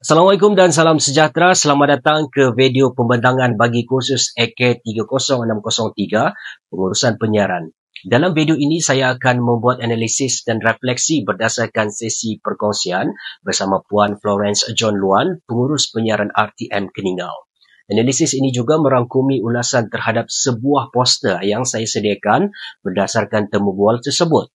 Assalamualaikum dan salam sejahtera. Selamat datang ke video pembentangan bagi kursus AK 30603, pengurusan penyiaran. Dalam video ini saya akan membuat analisis dan refleksi berdasarkan sesi perkongsian bersama Puan Florence John Luan, pengurus penyiaran RTM Keningau. Analisis ini juga merangkumi ulasan terhadap sebuah poster yang saya sediakan berdasarkan temu bual tersebut.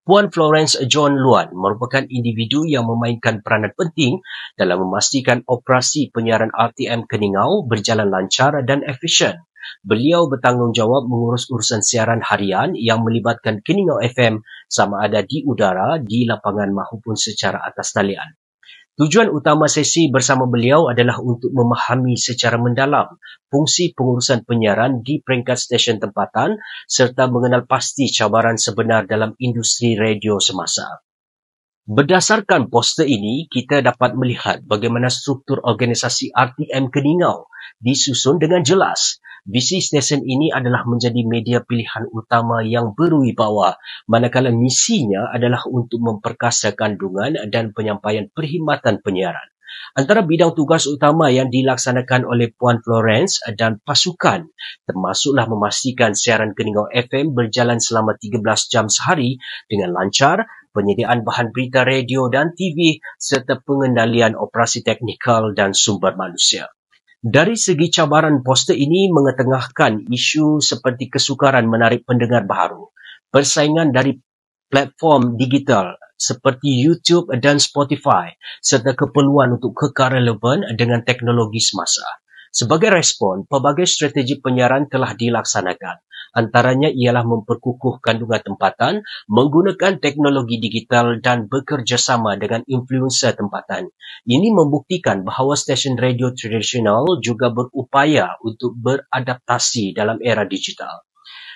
Puan Florence John Luan merupakan individu yang memainkan peranan penting dalam memastikan operasi penyiaran RTM Keningau berjalan lancar dan efisien. Beliau bertanggungjawab mengurus urusan siaran harian yang melibatkan Keningau FM sama ada di udara, di lapangan maupun secara atas talian. Tujuan utama sesi bersama beliau adalah untuk memahami secara mendalam fungsi pengurusan penyiaran di peringkat stesen tempatan serta mengenal pasti cabaran sebenar dalam industri radio semasa. Berdasarkan poster ini, kita dapat melihat bagaimana struktur organisasi RTM Keningau disusun dengan jelas. Visi stesen ini adalah menjadi media pilihan utama yang berwibawa, manakala misinya adalah untuk memperkasa kandungan dan penyampaian perkhidmatan penyiaran. Antara bidang tugas utama yang dilaksanakan oleh Puan Florence dan pasukan termasuklah memastikan siaran Keningau FM berjalan selama 13 jam sehari dengan lancar, penyediaan bahan berita radio dan TV serta pengendalian operasi teknikal dan sumber manusia. Dari segi cabaran, poster ini mengetengahkan isu seperti kesukaran menarik pendengar baru, persaingan dari platform digital seperti YouTube dan Spotify, serta keperluan untuk kekal relevan dengan teknologi semasa. Sebagai respon, pelbagai strategi penyiaran telah dilaksanakan. Antaranya ialah memperkukuh kandungan tempatan, menggunakan teknologi digital dan bekerjasama dengan influencer tempatan. Ini membuktikan bahawa stesen radio tradisional juga berupaya untuk beradaptasi dalam era digital.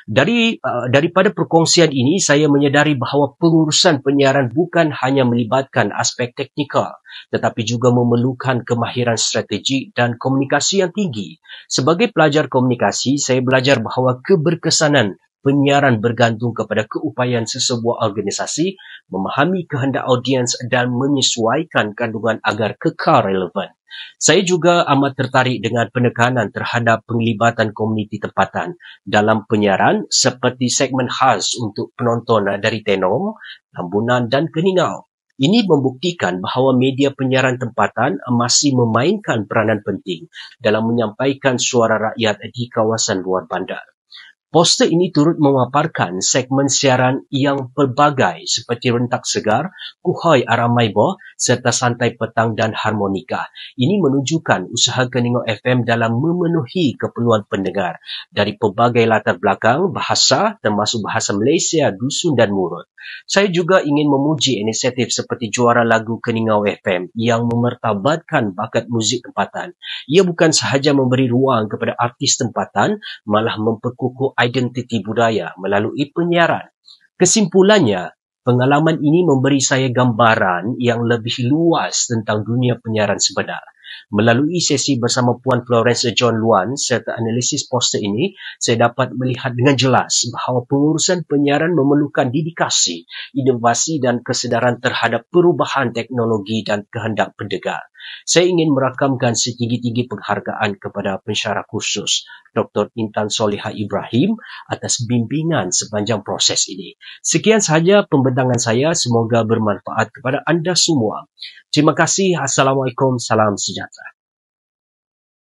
Daripada perkongsian ini, saya menyedari bahawa pengurusan penyiaran bukan hanya melibatkan aspek teknikal, tetapi juga memerlukan kemahiran strategi dan komunikasi yang tinggi. Sebagai pelajar komunikasi, saya belajar bahawa keberkesanan penyiaran bergantung kepada keupayaan sesebuah organisasi memahami kehendak audiens dan menyesuaikan kandungan agar kekal relevan. Saya juga amat tertarik dengan penekanan terhadap penglibatan komuniti tempatan dalam penyiaran seperti segmen khas untuk penonton dari Tenom, Tambunan dan Keningau. Ini membuktikan bahawa media penyiaran tempatan masih memainkan peranan penting dalam menyampaikan suara rakyat di kawasan luar bandar. Poster ini turut memaparkan segmen siaran yang pelbagai seperti Rentak Segar, Kuhoi Aramaibo serta Santai Petang dan Harmonika. Ini menunjukkan usaha Keningau FM dalam memenuhi keperluan pendengar dari pelbagai latar belakang bahasa termasuk bahasa Malaysia, Dusun dan Murut. Saya juga ingin memuji inisiatif seperti Juara Lagu Keningau FM yang memertabatkan bakat muzik tempatan. Ia bukan sahaja memberi ruang kepada artis tempatan, malah memperkukuh identiti budaya melalui penyiaran. Kesimpulannya, pengalaman ini memberi saya gambaran yang lebih luas tentang dunia penyiaran sebenar. Melalui sesi bersama Puan Florence John Luan serta analisis poster ini, saya dapat melihat dengan jelas bahawa pengurusan penyiaran memerlukan dedikasi, inovasi dan kesedaran terhadap perubahan teknologi dan kehendak pendengar. Saya ingin merakamkan setinggi-tinggi penghargaan kepada pensyarah kursus Dr. Intan Solihah Ibrahim atas bimbingan sepanjang proses ini. Sekian sahaja pembentangan saya, semoga bermanfaat kepada anda semua. Terima kasih. Assalamualaikum. Salam sejahtera.